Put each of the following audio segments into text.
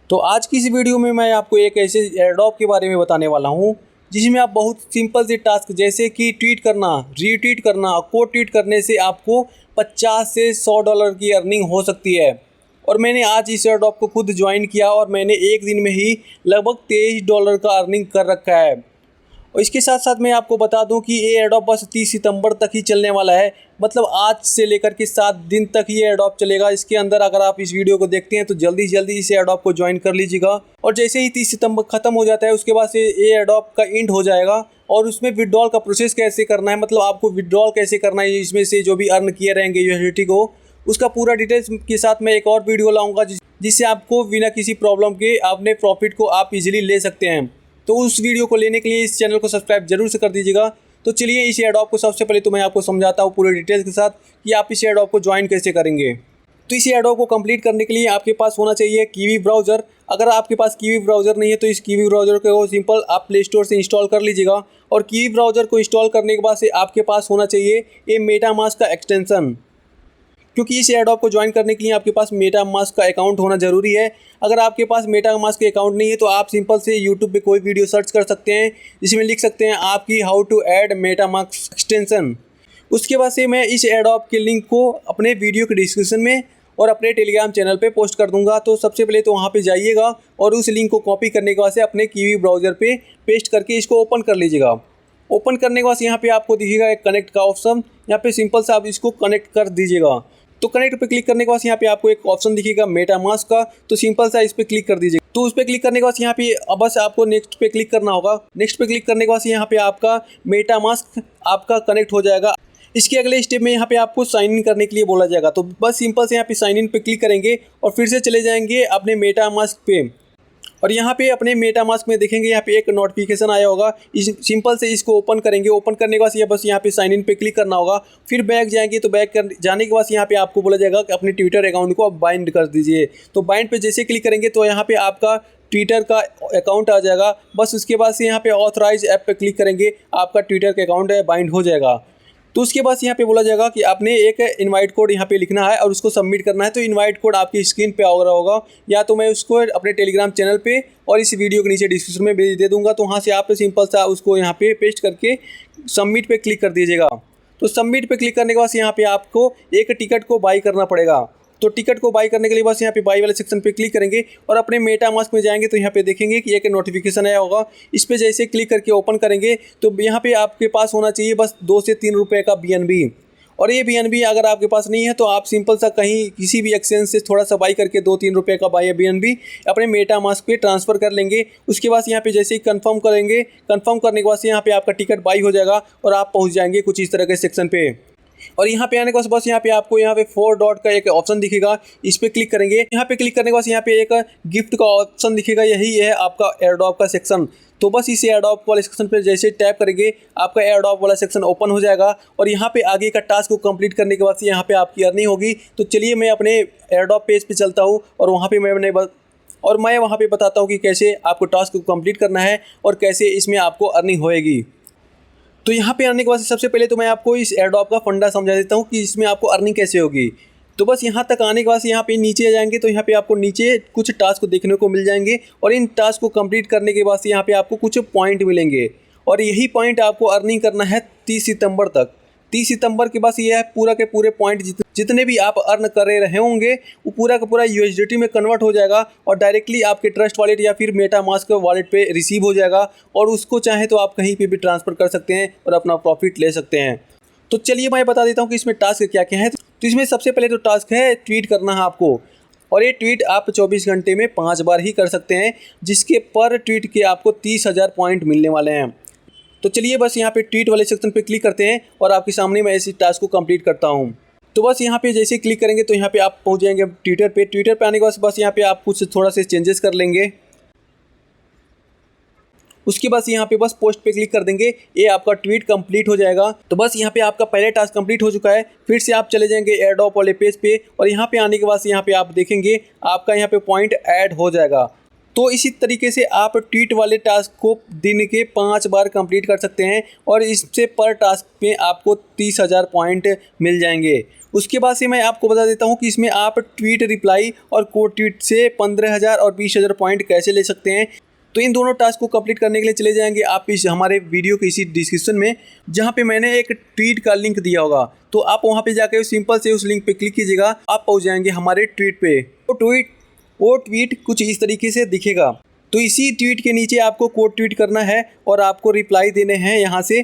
तो आज की इस वीडियो में मैं आपको एक ऐसे एयरड्रॉप के बारे में बताने वाला हूँ जिसमें आप बहुत सिंपल से टास्क जैसे कि ट्वीट करना, रीट्वीट करना, कोट ट्वीट करने से आपको 50 से $100 की अर्निंग हो सकती है। और मैंने आज इस एयरड्रॉप को खुद ज्वाइन किया और मैंने एक दिन में ही लगभग $23 का अर्निंग कर रखा है। और इसके साथ साथ मैं आपको बता दूं कि ये एयरड्रॉप बस 30 सितंबर तक ही चलने वाला है, मतलब आज से लेकर के 7 दिन तक ये एयरड्रॉप चलेगा। इसके अंदर अगर आप इस वीडियो को देखते हैं तो जल्दी जल्दी इस एयरड्रॉप को ज्वाइन कर लीजिएगा। और जैसे ही 30 सितंबर खत्म हो जाता है उसके बाद से ये एयरड्रॉप का एंड हो जाएगा। और उसमें विड्रॉल का प्रोसेस कैसे करना है, मतलब आपको विड्रॉल कैसे करना है, इसमें से जो भी अर्न किए रहेंगे यूएसडीटी को, उसका पूरा डिटेल्स के साथ मैं एक और वीडियो लाऊंगा जिससे आपको बिना किसी प्रॉब्लम के अपने प्रॉफिट को आप इजीली ले सकते हैं। तो उस वीडियो को लेने के लिए इस चैनल को सब्सक्राइब जरूर से कर दीजिएगा। तो चलिए इस एयरड्रॉप को सबसे पहले तो मैं आपको समझाता हूँ पूरे डिटेल्स के साथ कि आप इस एयरड्रॉप को ज्वाइन कैसे करेंगे। तो इस एयरड्रॉप को कंप्लीट करने के लिए आपके पास होना चाहिए कीवी ब्राउज़र। अगर आपके पास कीवी ब्राउज़र नहीं है तो इस कीवी ब्राउज़र को सिंपल आप प्ले स्टोर से इंस्टॉल कर लीजिएगा। और कीवी ब्राउज़र को इंस्टॉल करने के बाद से आपके पास होना चाहिए ये मेटामास्क का एक्सटेंशन, क्योंकि इस एयरड्रॉप को ज्वाइन करने के लिए आपके पास मेटामास्क का अकाउंट होना ज़रूरी है। अगर आपके पास मेटामास्क का अकाउंट नहीं है तो आप सिंपल से यूट्यूब पे कोई वीडियो सर्च कर सकते हैं जिसमें लिख सकते हैं आपकी how to add MetaMask extension. उसके बाद से मैं इस एयरड्रॉप के लिंक को अपने वीडियो के डिस्क्रिप्शन में और अपने टेलीग्राम चैनल पे पोस्ट कर दूंगा। तो सबसे पहले तो वहाँ पे जाइएगा और उस लिंक को कॉपी करने के बाद से अपने कीवी ब्राउज़र पे पेस्ट करके इसको ओपन कर लीजिएगा। ओपन करने के बाद यहाँ पे आपको दिखेगा एक कनेक्ट का ऑप्शन, यहाँ पे सिंपल से आप इसको कनेक्ट कर दीजिएगा। तो कनेक्ट पे क्लिक करने के बाद यहाँ पे आपको एक ऑप्शन दिखेगा मेटामास्क का, तो सिंपल सा इस पे क्लिक कर दीजिए। तो उस पे क्लिक करने के बाद यहाँ पे बस आपको नेक्स्ट पे क्लिक करना होगा। नेक्स्ट पे क्लिक करने के बाद यहाँ पे आपका मेटामास्क आपका कनेक्ट हो जाएगा। इसके अगले स्टेप में यहाँ पे आपको साइन इन करने के लिए बोला जाएगा। तो बस सिंपल से यहाँ पे साइन इन पे क्लिक करेंगे और फिर से चले जाएंगे अपने मेटामास्क पे। और यहाँ पे अपने मेटामास्क में देखेंगे यहाँ पे एक नोटिफिकेशन आया होगा, इस सिंपल से इसको ओपन करेंगे। ओपन करने के बाद ये बस यहाँ पे साइन इन पे क्लिक करना होगा। फिर बैक जाएंगे तो बैक कर जाने के बाद यहाँ पे आपको बोला जाएगा कि अपने ट्विटर अकाउंट को आप बाइंड कर दीजिए। तो बाइंड पे जैसे क्लिक करेंगे तो यहाँ पे आपका ट्विटर का अकाउंट आ जाएगा। बस उसके बाद से यहाँ पे ऑथराइज ऐप पे क्लिक करेंगे, आपका ट्विटर का अकाउंट बाइंड हो जाएगा। तो उसके बाद यहाँ पे बोला जाएगा कि आपने एक इनवाइट कोड यहाँ पे लिखना है और उसको सबमिट करना है। तो इनवाइट कोड आपकी स्क्रीन पे आ रहा होगा, या तो मैं उसको अपने टेलीग्राम चैनल पे और इस वीडियो के नीचे डिस्क्रिप्शन में भेज दे दूँगा। तो वहाँ से आप सिंपल सा उसको यहाँ पे पेस्ट करके सबमिट पे क्लिक कर दीजिएगा। तो सबमिट पे क्लिक करने के बाद यहाँ पे आपको एक टिकट को बाई करना पड़ेगा। तो टिकट को बाई करने के लिए बस यहाँ पे बाई वाले सेक्शन पे क्लिक करेंगे और अपने मेटामास्क में जाएंगे तो यहाँ पे देखेंगे कि एक नोटिफिकेशन आया होगा। इस पे जैसे क्लिक करके ओपन करेंगे तो यहाँ पे आपके पास होना चाहिए बस 2 से 3 रुपये का BNB। और ये BNB अगर आपके पास नहीं है तो आप सिंपल सा कहीं किसी भी एक्सचेंज से थोड़ा सा बाई करके 2-3 रुपये का बाई BNB अपने मेटामास्क पे ट्रांसफ़र कर लेंगे। उसके बाद यहाँ पे जैसे ही कंफर्म करेंगे, कंफर्म करने के बाद यहाँ पे आपका टिकट बाई हो जाएगा और आप पहुँच जाएंगे कुछ इस तरह के सेक्शन पे। और यहाँ पे आने के बाद बस यहाँ पे आपको यहाँ पे 4 डॉट का एक ऑप्शन दिखेगा, इस पे क्लिक करेंगे। यहाँ पे क्लिक करने के बाद यहाँ पे एक गिफ्ट का ऑप्शन दिखेगा, यही है आपका एयरड्रॉप का सेक्शन। तो बस इस एयरड्रॉप वाले सेक्शन पे जैसे टैप करेंगे आपका एयरड्रॉप वाला सेक्शन ओपन हो जाएगा। और यहाँ पे आगे का टास्क को कंप्लीट करने के बाद यहाँ पे आपकी अर्निंग होगी। तो चलिए मैं अपने एयरड्रॉप पेज पे चलता हूँ और वहाँ पे मैं वहाँ पे बताता हूँ कि कैसे आपको टास्क को कंप्लीट करना है और कैसे इसमें आपको अर्निंग होएगी। तो यहाँ पे आने के बाद सबसे पहले तो मैं आपको इस एयरड्रॉप का फंडा समझा देता हूँ कि इसमें आपको अर्निंग कैसे होगी। तो बस यहाँ तक आने के बाद यहाँ पे नीचे आ जाएंगे तो यहाँ पे आपको नीचे कुछ टास्क देखने को मिल जाएंगे और इन टास्क को कंप्लीट करने के बाद यहाँ पे आपको कुछ पॉइंट मिलेंगे और यही पॉइंट आपको अर्निंग करना है 30 सितंबर तक। 30 सितंबर के बाद ये पूरा के पूरे पॉइंट जितने भी आप अर्न कर रहे होंगे वो पूरा का पूरा USDT में कन्वर्ट हो जाएगा और डायरेक्टली आपके ट्रस्ट वॉलेट या फिर मेटामास्क वॉलेट पे रिसीव हो जाएगा। और उसको चाहे तो आप कहीं पे भी ट्रांसफ़र कर सकते हैं और अपना प्रॉफिट ले सकते हैं। तो चलिए मैं बता देता हूँ कि इसमें टास्क क्या क्या है। तो इसमें सबसे पहले तो टास्क है ट्वीट करना है आपको, और ये ट्वीट आप 24 घंटे में 5 बार ही कर सकते हैं, जिसके पर ट्वीट के आपको 30,000 पॉइंट मिलने वाले हैं। तो चलिए बस यहाँ पे ट्वीट वाले सेक्शन पे क्लिक करते हैं और आपके सामने मैं इस टास्क को कंप्लीट करता हूँ। तो बस यहाँ पे जैसे क्लिक करेंगे तो यहाँ पे आप पहुँच जाएंगे ट्विटर पे। ट्विटर पे आने के बाद बस यहाँ पे आप कुछ थोड़ा से चेंजेस कर लेंगे। उसके बाद यहाँ पे बस पोस्ट पे क्लिक कर देंगे, ये आपका ट्वीट कंप्लीट हो जाएगा। तो बस यहाँ पे आपका पहले टास्क कंप्लीट हो चुका है। फिर से आप चले जाएंगे एयरड्रॉप वाले पेज पे और यहाँ पे आने के बाद यहाँ पे आप देखेंगे आपका यहाँ पे पॉइंट ऐड हो जाएगा। तो इसी तरीके से आप ट्वीट वाले टास्क को दिन के 5 बार कंप्लीट कर सकते हैं और इससे पर टास्क में आपको 30,000 पॉइंट मिल जाएंगे। उसके बाद से मैं आपको बता देता हूं कि इसमें आप ट्वीट रिप्लाई और कोड ट्वीट से 15,000 और 20,000 पॉइंट कैसे ले सकते हैं। तो इन दोनों टास्क को कंप्लीट करने के लिए चले जाएंगे आप इस हमारे वीडियो के इसी डिस्क्रिप्शन में, जहां पे मैंने एक ट्वीट का लिंक दिया होगा। तो आप वहां पे जाकर सिंपल से उस लिंक पे क्लिक कीजिएगा, आप पहुंच जाएंगे हमारे ट्वीट पे। तो वो ट्वीट कुछ इस तरीके से दिखेगा। तो इसी ट्वीट के नीचे आपको कोड ट्वीट करना है और आपको रिप्लाई देने हैं यहाँ से,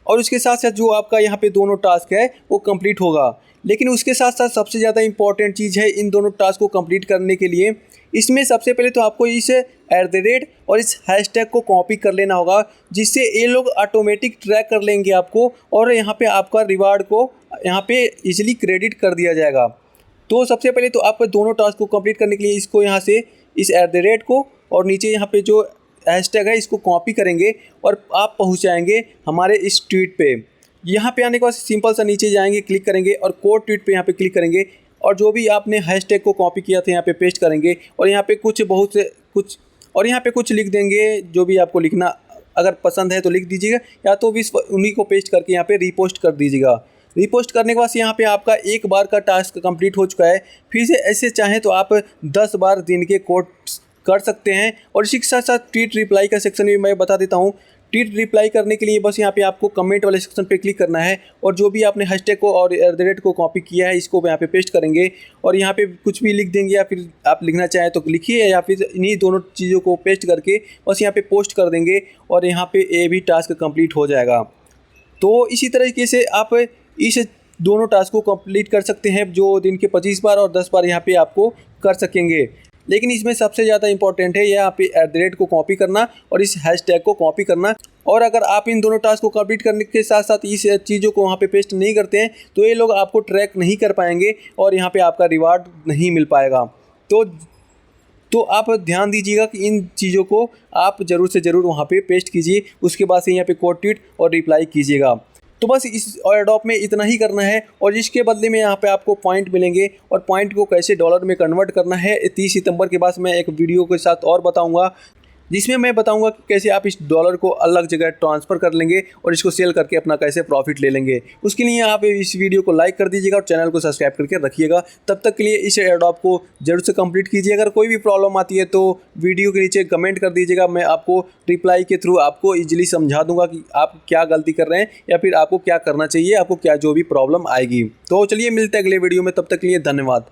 और उसके साथ साथ जो आपका यहाँ पे दोनों टास्क है वो कंप्लीट होगा। लेकिन उसके साथ साथ सबसे ज़्यादा इंपॉर्टेंट चीज़ है इन दोनों टास्क को कंप्लीट करने के लिए, इसमें सबसे पहले तो आपको इस @ और इस हैशटैग को कॉपी कर लेना होगा, जिससे ये लोग ऑटोमेटिक ट्रैक कर लेंगे आपको और यहाँ पे आपका रिवार्ड को यहाँ पे इजीली क्रेडिट कर दिया जाएगा। तो सबसे पहले तो आपको दोनों टास्क को कंप्लीट करने के लिए इसको यहाँ से इस @ को और नीचे यहाँ पे जो हैशटैग है इसको कॉपी करेंगे और आप पहुँच जाएंगे हमारे इस ट्वीट पे। यहाँ पे आने के बाद सिंपल सा नीचे जाएंगे, क्लिक करेंगे और कोड ट्वीट पे यहाँ पे क्लिक करेंगे और जो भी आपने हैशटैग को कॉपी किया था यहाँ पे पेस्ट करेंगे और यहाँ पे कुछ लिख देंगे, जो भी आपको लिखना अगर पसंद है तो लिख दीजिएगा, या तो भी उन्हीं को पेस्ट करके यहाँ पे रीपोस्ट कर दीजिएगा। रीपोस्ट करने के बाद यहाँ पे आपका एक बार का टास्क कंप्लीट हो चुका है। फिर से ऐसे चाहें तो आप 10 बार दिन के कोड कर सकते हैं। और इसी के साथ साथ ट्वीट रिप्लाई का सेक्शन भी मैं बता देता हूँ। ट्वीट रिप्लाई करने के लिए बस यहाँ पे आपको कमेंट वाले सेक्शन पे क्लिक करना है और जो भी आपने हैशटैग को और @ को कॉपी किया है इसको यहाँ पे पेस्ट करेंगे और यहाँ पे कुछ भी लिख देंगे, या फिर आप लिखना चाहें तो लिखिए, या फिर इन्हीं दोनों चीज़ों को पेस्ट करके बस यहाँ पे पोस्ट कर देंगे और यहाँ पे ये भी टास्क कंप्लीट हो जाएगा। तो इसी तरीके से आप इस दोनों टास्क को कंप्लीट कर सकते हैं, जो दिन के 25 बार और 10 बार यहाँ पे आपको कर सकेंगे। लेकिन इसमें सबसे ज़्यादा इंपॉर्टेंट है यहाँ पे @ को कॉपी करना और इस हैशटैग को कॉपी करना। और अगर आप इन दोनों टास्क को कंप्लीट करने के साथ साथ इस चीज़ों को वहाँ पे पेस्ट नहीं करते हैं तो ये लोग आपको ट्रैक नहीं कर पाएंगे और यहाँ पे आपका रिवार्ड नहीं मिल पाएगा। तो आप ध्यान दीजिएगा कि इन चीज़ों को आप ज़रूर से ज़रूर वहाँ पे पेस्ट कीजिए। उसके बाद से यहाँ पे कोड ट्वीट और रिप्लाई कीजिएगा। तो बस इस एडोप में इतना ही करना है और इसके बदले में यहाँ पे आपको पॉइंट मिलेंगे और पॉइंट को कैसे डॉलर में कन्वर्ट करना है 30 सितंबर के बाद मैं एक वीडियो के साथ और बताऊंगा, जिसमें मैं बताऊंगा कि कैसे आप इस डॉलर को अलग जगह ट्रांसफ़र कर लेंगे और इसको सेल करके अपना कैसे प्रॉफिट ले लेंगे। उसके लिए आप इस वीडियो को लाइक कर दीजिएगा और चैनल को सब्सक्राइब करके रखिएगा। तब तक के लिए इस एडोप को जरूर से कंप्लीट कीजिए। अगर कोई भी प्रॉब्लम आती है तो वीडियो के नीचे कमेंट कर दीजिएगा, मैं आपको रिप्लाई के थ्रू आपको ईजिली समझा दूंगा कि आप क्या गलती कर रहे हैं या फिर आपको क्या करना चाहिए, आपको क्या जो भी प्रॉब्लम आएगी। तो चलिए मिलते हैं अगले वीडियो में, तब तक के लिए धन्यवाद।